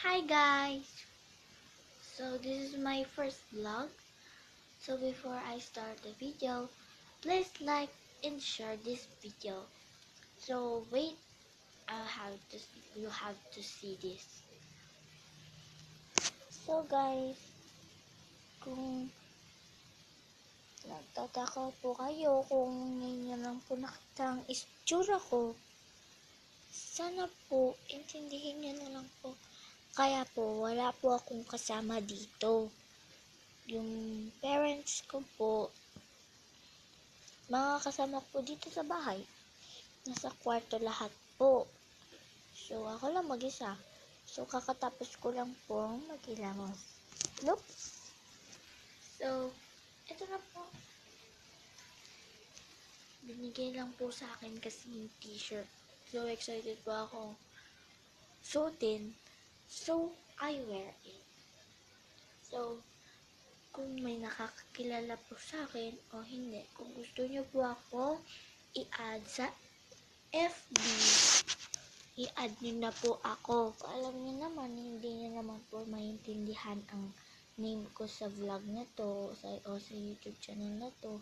Hi guys! So this is my first vlog. So before I start the video, please like and share this video. So wait, you have to see this. So guys, kung nagtataka po kayo kung ngayon nyo lang po nakita ang itsura ko, sana po intindihin nyo na lang po. Kaya po, wala po akong kasama dito. Yung parents ko po, mga kasama ko dito sa bahay. Nasa kwarto lahat po. So, ako lang mag-isa. So, kakatapos ko lang po maghilamos. Nope. So, ito na po. Binigay lang po sa akin kasi yung t-shirt. So, excited po ako suotin. So, I wear it. So, kung may nakakakilala po sa akin o hindi, kung gusto niyo po ako i-add sa FB, i-add niyo na po ako. Alam niyo naman, hindi niyo naman po maintindihan ang name ko sa vlog na to o sa YouTube channel na to.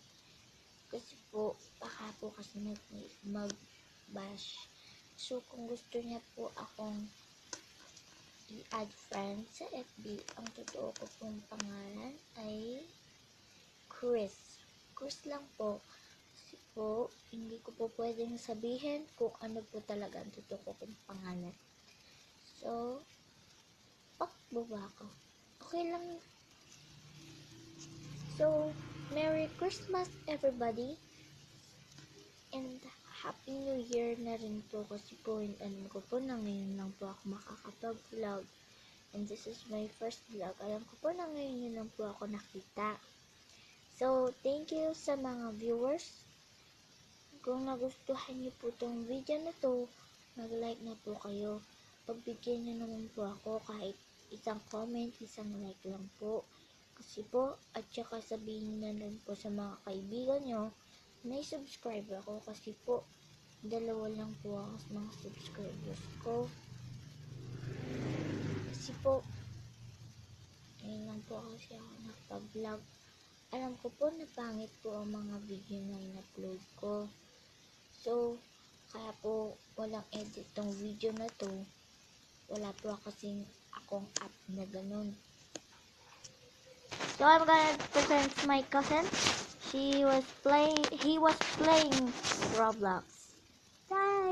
Kasi po, baka po kasi mag-bash. So, kung gusto niya po akong i-add friends sa FB, ang totoo ko pong pangalan ay Chris. Chris lang po. Kasi po, hindi ko po pwedeng sabihin kung ano po talaga ang totoo ko pong pangalan. So, pakbo ba ako? Okay lang. So, Merry Christmas everybody! And Happy New Year na rin po kasi po, alam ko po na ngayon lang po ako makakapag-vlog. And this is my first vlog. Alam ko po na ngayon lang po ako nakita. So, thank you sa mga viewers. Kung nagustuhan niyo po tong video na to, mag-like na po kayo. Pagbigyan niyo naman po ako kahit isang comment, isang like lang po. Kasi po, at saka sabihin na lang po sa mga kaibigan niyo, may subscribe ako kasi po, dalawa lang po ako sa mga subscribers ko. Kasi po, ngayon lang po kasi ako nakapag-vlog. Alam ko po na pangit po ang mga video na in-upload ko. So, kaya po walang edit tong video na to. Wala po kasing akong app na ganun. So, I'm gonna present my cousin. He was playing Roblox. Hi!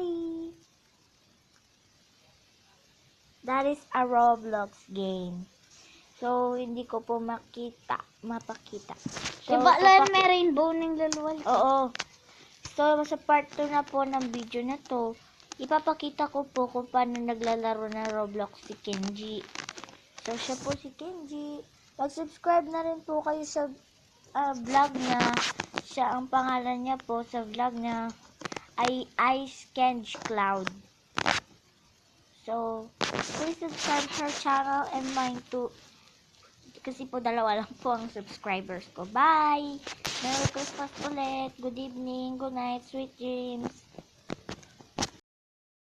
That is a Roblox game. So, hindi ko po mapakita. So, Diba lang may rainbow ng laluwal? Oo. So, sa part 2 na po ng video na to, ipapakita ko po kung paano naglalaro ng Roblox si Kenji. So, siya po si Kenji. Mag-subscribe na rin po kayo sa vlog niya. Siya, ang pangalan niya po sa vlog niya ay Ice Kenji Cloud. So, please subscribe her channel and mine too. Kasi po dalawa lang po ang subscribers ko. Bye! Merry Christmas ulit. Good evening. Good night. Sweet dreams.